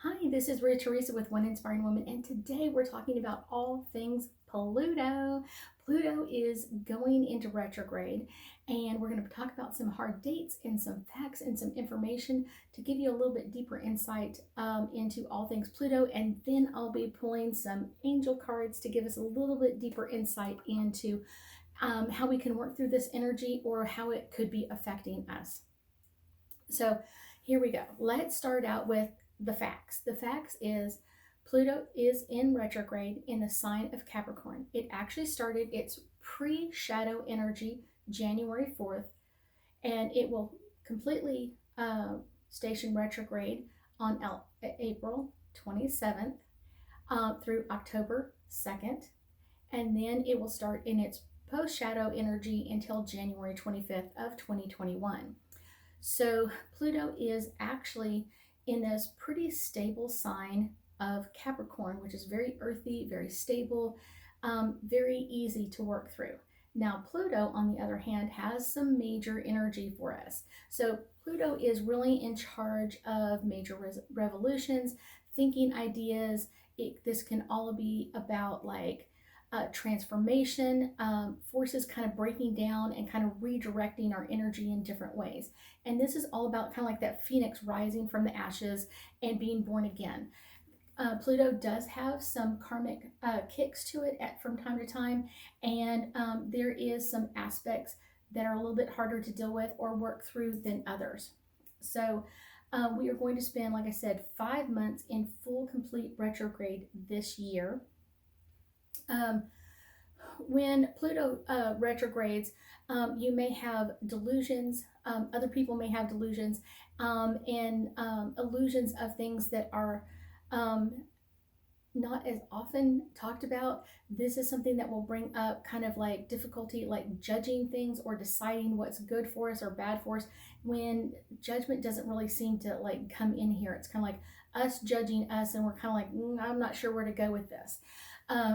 Hi, this is Ruth Theresa with One Inspiring Woman, and today we're talking about all things Pluto. Pluto is going into retrograde, and we're going to talk about some hard dates and some facts and some information to give you a little bit deeper insight into all things Pluto. And then I'll be pulling some angel cards to give us a little bit deeper insight into how we can work through this energy or how it could be affecting us. So here we go. Let's start out with the facts. The facts is Pluto is in retrograde in the sign of Capricorn. It actually started its pre-shadow energy January 4th, and it will completely station retrograde on April 27th through October 2nd, and then it will start in its post-shadow energy until January 25th of 2021. So Pluto is actually in this pretty stable sign of Capricorn, which is very earthy, very stable, very easy to work through. Now, Pluto, on the other hand, has some major energy for us. So Pluto is really in charge of major revolutions, thinking ideas. This can all be about like transformation, forces kind of breaking down and kind of redirecting our energy in different ways. And this is all about kind of like that phoenix rising from the ashes and being born again. Pluto does have some karmic kicks to it from time to time, and there is some aspects that are a little bit harder to deal with or work through than others. So we are going to spend, like I said, 5 months in full complete retrograde this year. When Pluto retrogrades, you may have delusions, other people may have delusions, and illusions of things that are not as often talked about. This is something that will bring up kind of like difficulty, like judging things or deciding what's good for us or bad for us, when judgment doesn't really seem to like come in here. It's kind of like us judging us, and we're kind of like, I'm not sure where to go with this.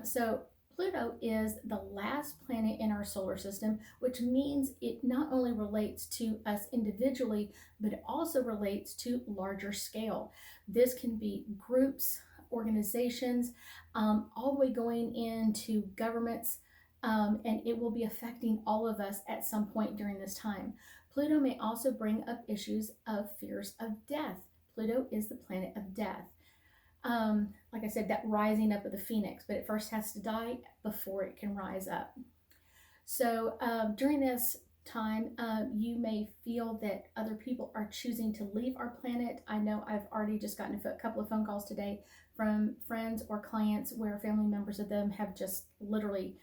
So Pluto is the last planet in our solar system, which means it not only relates to us individually, but it also relates to larger scale. This can be groups, organizations, all the way going into governments, and it will be affecting all of us at some point during this time. Pluto may also bring up issues of fears of death. Pluto is the planet of death. Like I said, that rising up of the phoenix, but it first has to die before it can rise up. So during this time, you may feel that other people are choosing to leave our planet. I know I've already just gotten a couple of phone calls today from friends or clients where family members of them have just literally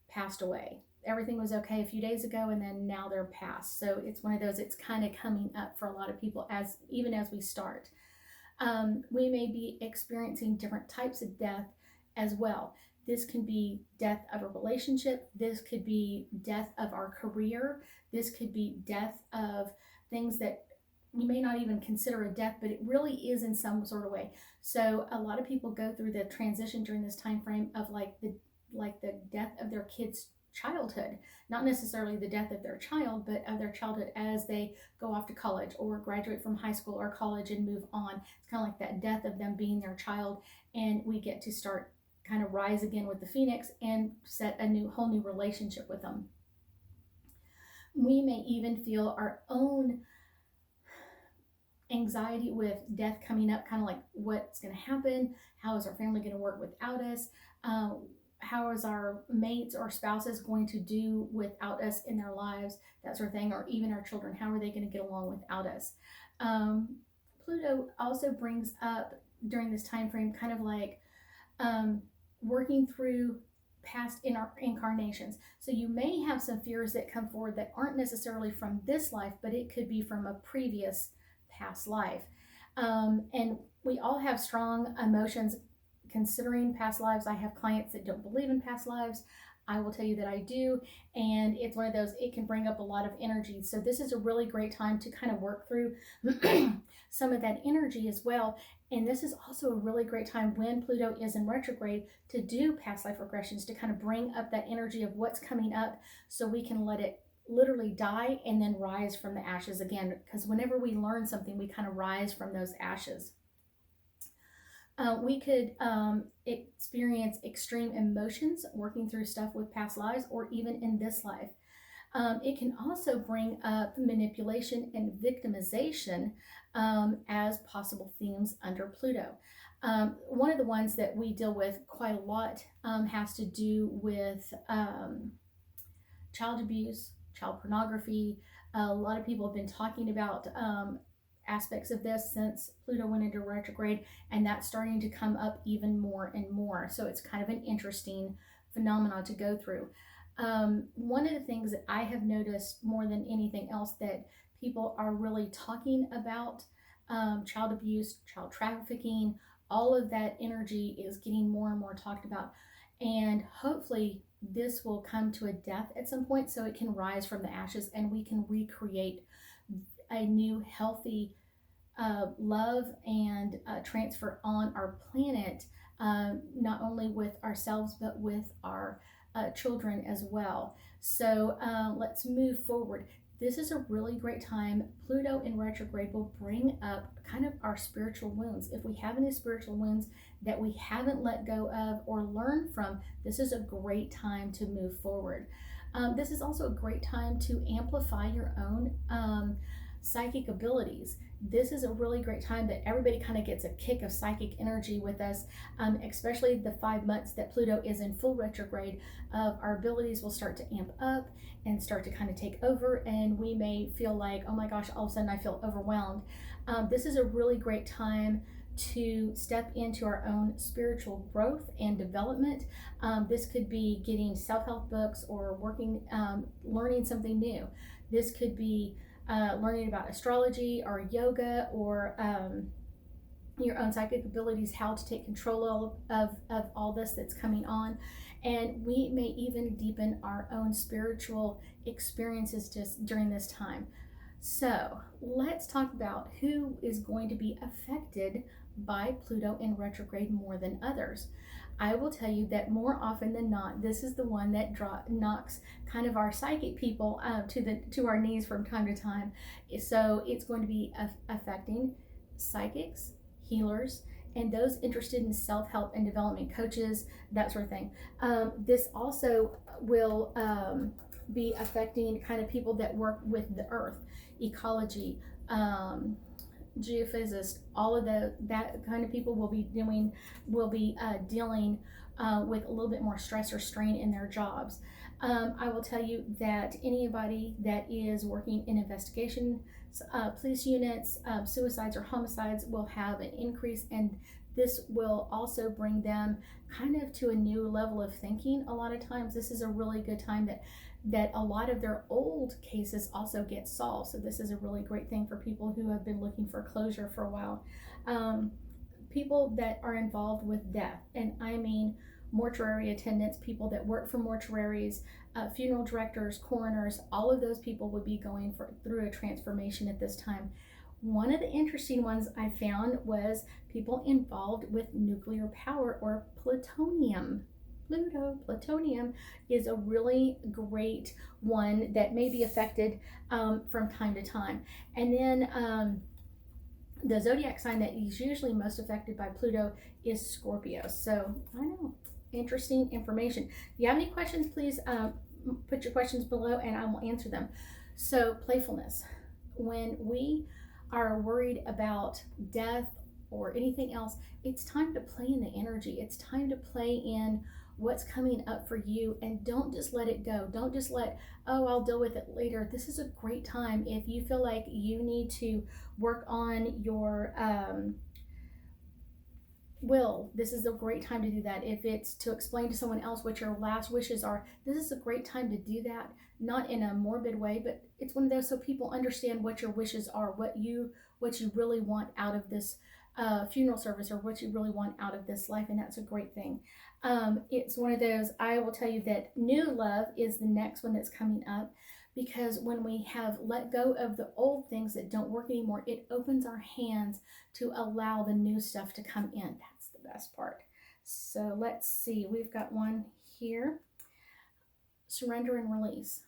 passed away. Everything was okay a few days ago, and then now they're passed. So it's one of those, it's kind of coming up for a lot of people as even as we start. We may be experiencing different types of death as well. This can be death of a relationship. This could be death of our career. This could be death of things that we may not even consider a death, but it really is in some sort of way. So a lot of people go through the transition during this time frame of like the death of their kids' childhood, not necessarily the death of their child, but of their childhood as they go off to college or graduate from high school or college and move on. It's kind of like that death of them being their child, and we get to start kind of rise again with the phoenix and set a whole new relationship with them. We may even feel our own anxiety with death coming up, kind of like what's going to happen, how is our family going to work without us, how is our mates or spouses going to do without us in their lives, that sort of thing, or even our children, how are they going to get along without us. Pluto also brings up during this time frame kind of like working through past incarnations. So you may have some fears that come forward that aren't necessarily from this life, but it could be from a previous past life. And we all have strong emotions considering past lives. I have clients that don't believe in past lives. I will tell you that I do, and it's one of those, it can bring up a lot of energy. So this is a really great time to kind of work through some of that energy as well. And this is also a really great time when Pluto is in retrograde to do past life regressions, to kind of bring up that energy of what's coming up so we can let it literally die and then rise from the ashes again. Because whenever we learn something, we kind of rise from those ashes. We could experience extreme emotions working through stuff with past lives or even in this life. It can also bring up manipulation and victimization as possible themes under Pluto. One of the ones that we deal with quite a lot has to do with child abuse, child pornography. A lot of people have been talking about aspects of this since Pluto went into retrograde, and that's starting to come up even more and more. So it's kind of an interesting phenomenon to go through. One of the things that I have noticed more than anything else that people are really talking about child abuse, child trafficking, all of that energy is getting more and more talked about. And hopefully, this will come to a death at some point so it can rise from the ashes and we can recreate a new healthy love and transfer on our planet, not only with ourselves but with our children as well. So let's move forward. This is a really great time. Pluto in retrograde will bring up kind of our spiritual wounds. If we have any spiritual wounds that we haven't let go of or learned from, this is a great time to move forward. This is also a great time to amplify your own psychic abilities. This is a really great time that everybody kind of gets a kick of psychic energy with us, especially the 5 months that Pluto is in full retrograde. Our abilities will start to amp up and start to kind of take over, and we may feel like, oh my gosh, all of a sudden I feel overwhelmed. This is a really great time to step into our own spiritual growth and development. This could be getting self-help books or working, learning something new. This could be learning about astrology or yoga or your own psychic abilities, how to take control of all this that's coming on. And we may even deepen our own spiritual experiences just during this time. So let's talk about who is going to be affected by Pluto in retrograde more than others. I will tell you that more often than not, this is the one that knocks kind of our psychic people to our knees from time to time. So it's going to be affecting psychics, healers, and those interested in self-help and development, coaches, that sort of thing. This also will be affecting kind of people that work with the earth, ecology, geophysicists, all of that kind of people will be dealing with a little bit more stress or strain in their jobs. I will tell you that anybody that is working in investigation, police units, suicides or homicides will have an increase, and this will also bring them kind of to a new level of thinking. A lot of times this is a really good time that a lot of their old cases also get solved. So this is a really great thing for people who have been looking for closure for a while. People that are involved with death, and I mean mortuary attendants, people that work for mortuaries, funeral directors, coroners, all of those people would be going through a transformation at this time. One of the interesting ones I found was people involved with nuclear power or plutonium. Plutonium is a really great one that may be affected from time to time. And then the zodiac sign that is usually most affected by Pluto is Scorpio. So I know, interesting information. If you have any questions, please put your questions below and I will answer them. So playfulness. When we are worried about death or anything else, it's time to play in the energy. It's time to play in what's coming up for you, and don't just let it go. Don't just let, oh, I'll deal with it later. This is a great time if you feel like you need to work on your will. This is a great time to do that. If it's to explain to someone else what your last wishes are, this is a great time to do that. Not in a morbid way, but it's one of those so people understand what your wishes are, what you really want out of this funeral service, or what you really want out of this life, and that's a great thing. It's one of those, I will tell you that new love is the next one that's coming up, because when we have let go of the old things that don't work anymore, it opens our hands to allow the new stuff to come in. That's the best part. So let's see, we've got one here. Surrender and release.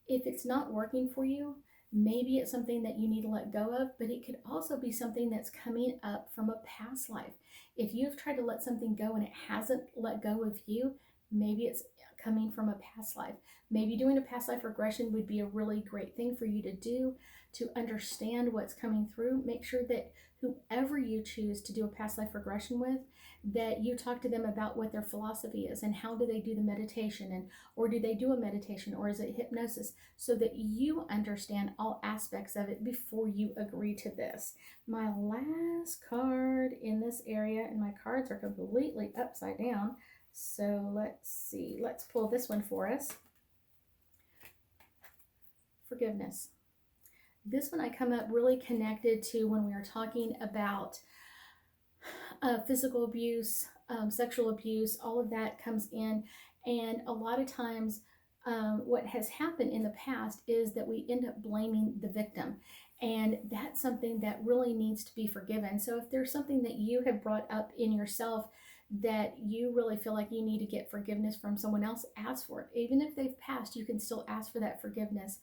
If it's not working for you, Maybe it's something that you need to let go of, but it could also be something that's coming up from a past life. If you've tried to let something go and it hasn't let go of you, maybe it's coming from a past life. Maybe doing a past life regression would be a really great thing for you to do to understand what's coming through. Make sure that whoever you choose to do a past life regression with, that you talk to them about what their philosophy is and how do they do the meditation, and or do they do a meditation, or is it hypnosis, so that you understand all aspects of it before you agree to this. My last card in this area, and my cards are completely upside down, so let's see, let's pull this one for us. Forgiveness. This one I come up really connected to when we are talking about physical abuse, sexual abuse, all of that comes in. And a lot of times, what has happened in the past is that we end up blaming the victim. And that's something that really needs to be forgiven. So if there's something that you have brought up in yourself that you really feel like you need to get forgiveness from someone else, ask for it. Even if they've passed, you can still ask for that forgiveness,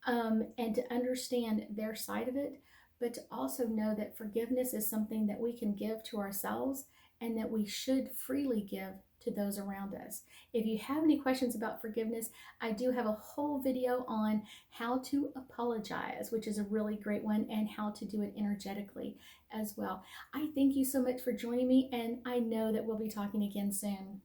and to understand their side of it, but to also know that forgiveness is something that we can give to ourselves and that we should freely give to those around us. If you have any questions about forgiveness, I do have a whole video on how to apologize, which is a really great one, and how to do it energetically as well. I thank you so much for joining me, and I know that we'll be talking again soon.